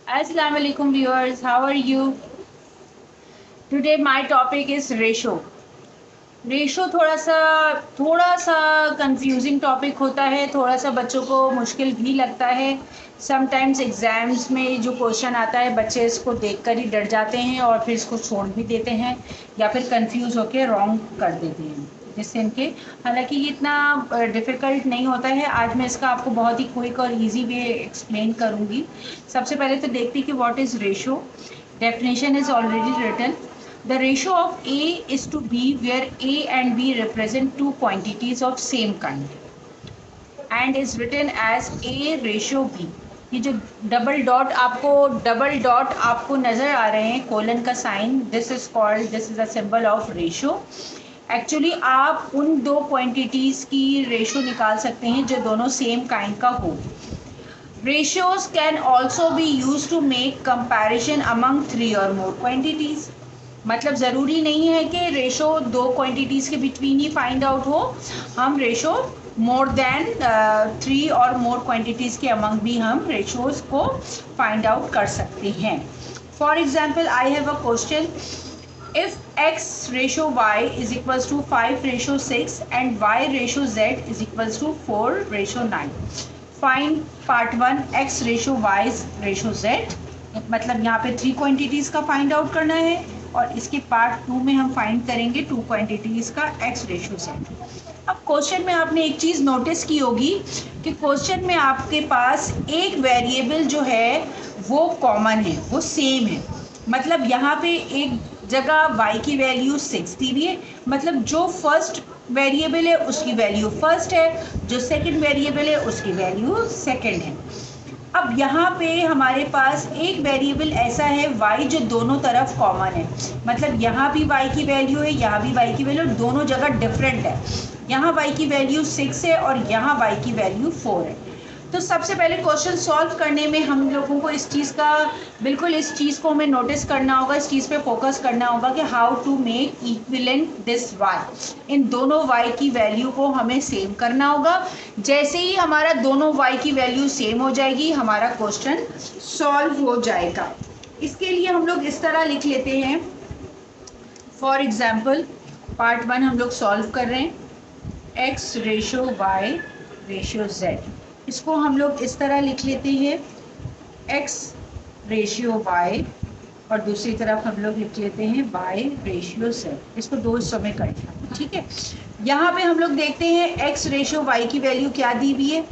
Assalamu alaikum viewers, how are you? Today my topic is ratio. Ratio थोड़ा सा confusing topic होता है, थोड़ा सा बच्चों को मुश्किल भी लगता है। समटाइम्स एग्ज़ाम्स में जो क्वेश्चन आता है बच्चे इसको देखकर ही डर जाते हैं और फिर इसको छोड़ भी देते हैं या फिर कंफ्यूज होकर रॉन्ग कर देते हैं, जिससे इनके हालांकि ये इतना डिफ़िकल्ट नहीं होता है। आज मैं इसका आपको बहुत ही क्विक और इजी वे एक्सप्लेन करूँगी। सबसे पहले तो देखते हैं कि what is ratio. Definition is already written. The ratio of A is to B where A and B represent two quantities of same kind and is written as A ratio B. ये जो double dot आपको नज़र आ रहे हैं, colon का sign, this is a symbol of ratio. Actually आप उन दो क्वांटिटीज़ की रेशो निकाल सकते हैं जो दोनों सेम काइंड का हो. Ratios can also be used to make comparison among three or more quantities. मतलब ज़रूरी नहीं है कि रेशो दो क्वांटिटीज़ के बिटवीन ही फाइंड आउट हो. हम रेशो मोर देन 3 और मोर क्वांटिटीज़ के अमंग भी हम रेशोज़ को फाइंड आउट कर सकते हैं. For example, I have a question. If x ratio y is equals to 5 ratio 6 and y ratio z is equals to 4 ratio 9. Find part 1 x ratio y ratio z. मतलब यहाँ पे 3 quantities का find out करना है और इसके part 2 में हम फाइंड करेंगे 2 क्वांटिटीज़ का x रेशो z. अब क्वेश्चन में आपने एक चीज़ नोटिस की होगी कि क्वेश्चन में आपके पास एक वेरिएबल जो है वो कॉमन है, वो सेम है. मतलब यहाँ पे एक जगह y की वैल्यू 6 दी हुई है, मतलब जो फर्स्ट वेरिएबल है उसकी वैल्यू फर्स्ट है, जो सेकंड वेरिएबल है उसकी वैल्यू सेकंड है. अब यहाँ पे हमारे पास एक वेरिएबल ऐसा है y जो दोनों तरफ कॉमन है. मतलब यहाँ भी y की वैल्यू है, यहाँ भी y की वैल्यू, दोनों जगह डिफरेंट है. यहाँ y की वैल्यू 6 है और यहाँ y की वैल्यू 4 है. तो सबसे पहले क्वेश्चन सॉल्व करने में हम लोगों को इस चीज़ को हमें नोटिस करना होगा, इस चीज़ पे फोकस करना होगा कि how to make equivalent this y. इन दोनों y की वैल्यू को हमें सेम करना होगा. जैसे ही हमारा दोनों y की वैल्यू सेम हो जाएगी, हमारा क्वेश्चन सॉल्व हो जाएगा. इसके लिए हम लोग इस तरह लिख लेते हैं. फॉर एग्जाम्पल, पार्ट 1 हम लोग सॉल्व कर रहे हैं. x ratio y ratio z, इसको हम लोग इस तरह लिख लेते हैं x रेशियो y और दूसरी तरफ हम लोग लिख लेते हैं y रेशियो z. इसको दो हिस्सों में कर दिया, ठीक है. यहाँ पे हम लोग देखते हैं x रेशियो y की वैल्यू क्या दी हुई है,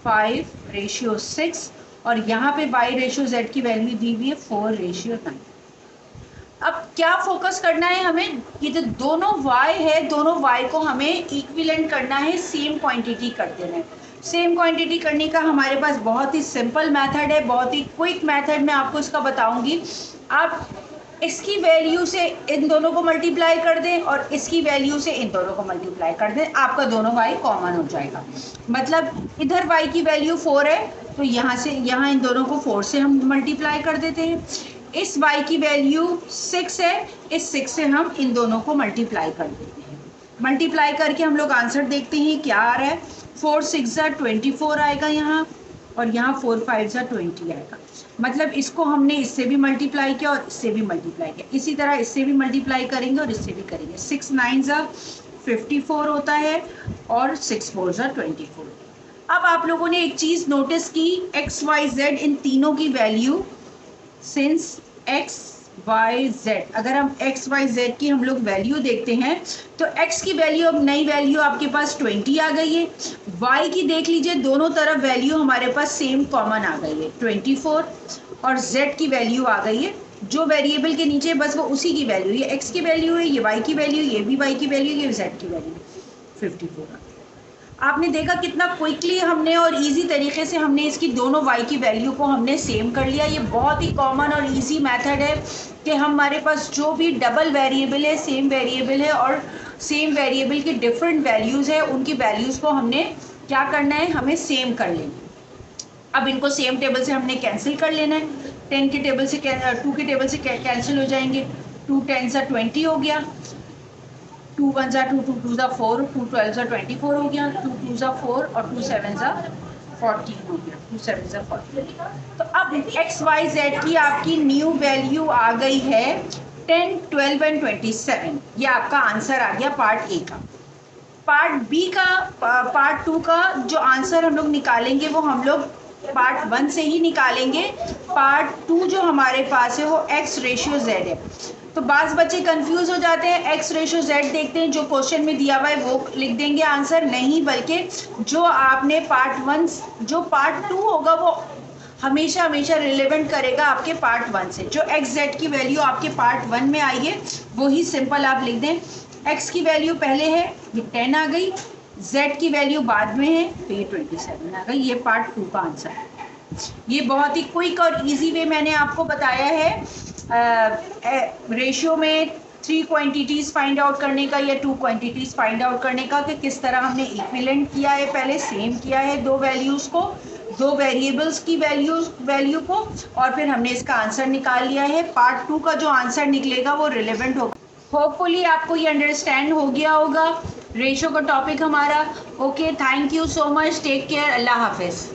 5 रेशियो 6, और यहाँ पे y रेशियो z की वैल्यू दी हुई है 4 रेशियो 9. अब क्या फोकस करना है हमें, ये जो दोनों y है, दोनों y को हमें इक्विवेलेंट करना है, सेम क्वांटिटी कर देना है. सेम क्वांटिटी करने का हमारे पास बहुत ही सिंपल मेथड है, बहुत ही क्विक मेथड मैं आपको इसका बताऊंगी. आप इसकी वैल्यू से इन दोनों को मल्टीप्लाई कर दें और इसकी वैल्यू से इन दोनों को मल्टीप्लाई कर दें, आपका दोनों y कॉमन हो जाएगा. मतलब इधर y की वैल्यू 4 है तो यहाँ इन दोनों को 4 से हम मल्टीप्लाई कर देते हैं. इस y की वैल्यू 6 है, इस 6 से हम इन दोनों को मल्टीप्लाई कर देते हैं. मल्टीप्लाई करके हम लोग आंसर देखते हैं क्या आ रहा है. 4 6 24 आएगा यहाँ, और यहाँ 4 5 20 आएगा. मतलब इसको हमने इससे भी मल्टीप्लाई किया और इससे भी मल्टीप्लाई किया. इसी तरह इससे भी मल्टीप्लाई करेंगे और इससे भी करेंगे. 6 9 54 होता है और 6 4 24. अब आप लोगों ने एक चीज़ नोटिस की, x y z इन तीनों की value since x y z, अगर हम x y z की हम लोग वैल्यू देखते हैं तो x की वैल्यू, अब नई वैल्यू आपके पास 20 आ गई है. y की देख लीजिए, दोनों तरफ वैल्यू हमारे पास सेम कॉमन आ गई है 24, और z की वैल्यू आ गई है जो वेरिएबल के नीचे बस वो उसी की वैल्यू, ये x की वैल्यू है, ये y की वैल्यू, ये भी y की वैल्यू, ये z की वैल्यू 54. आपने देखा कितना क्विकली हमने और इजी तरीके से हमने इसकी दोनों y की वैल्यू को हमने सेम कर लिया. ये बहुत ही कॉमन और इजी मेथड है कि हमारे पास जो भी डबल वेरिएबल है, सेम वेरिएबल है और सेम वेरिएबल की डिफरेंट वैल्यूज़ है, उनकी वैल्यूज़ को हमने क्या करना है, हमें सेम कर लेना. अब इनको सेम टेबल से हमने कैंसिल कर लेना है. 10 के टेबल से 2 के टेबल से कैंसिल हो जाएंगे. 2 10 20 हो गया, 2 1 2 2 2 4, 2 12 24 हो गया, 2 2 4 और 2 7 14 हो गया, 2 7 से 14। तो अब एक्स वाई जेड की आपकी न्यू वैल्यू आ गई है 10, 12 एंड 27। ये आपका आंसर आ गया पार्ट ए का। पार्ट बी का, पार्ट 2 का जो आंसर हम लोग निकालेंगे वो हम लोग पार्ट 1 से ही निकालेंगे। पार्ट 2 जो हमारे पास है वो एक्स रेशियो जेड है। तो बाज़ बच्चे कंफ्यूज हो जाते हैं, एक्स रेशियो जेड देखते हैं, जो क्वेश्चन में दिया हुआ है वो लिख देंगे आंसर, नहीं बल्कि जो आपने पार्ट 1, जो पार्ट 2 होगा वो हमेशा हमेशा रिलेवेंट करेगा आपके पार्ट 1 से। जो एक्स जेड की वैल्यू आपके पार्ट 1 में आई है वो ही सिंपल आप लिख दें। एक्स की वैल्यू पहले है, ये 10 आ गई, जेड की वैल्यू बाद में है तो ये 27 आ गई। ये पार्ट 2 का आंसर है। ये बहुत ही क्विक और इजी वे मैंने आपको बताया है रेशियो में 3 क्वांटिटीज़ फाइंड आउट करने का या 2 क्वांटिटीज़ फाइंड आउट करने का, कि किस तरह हमने इक्विवेलेंट किया है, पहले सेम किया है दो वैल्यूज़ को, दो वेरिएबल्स की वैल्यू को, और फिर हमने इसका आंसर निकाल लिया है। पार्ट 2 का जो आंसर निकलेगा वो रिलेवेंट होगा। होपफुली आपको ये अंडरस्टैंड हो गया होगा रेशो का टॉपिक हमारा। Okay, thank you so much, take care, अल्लाह हाफिज़।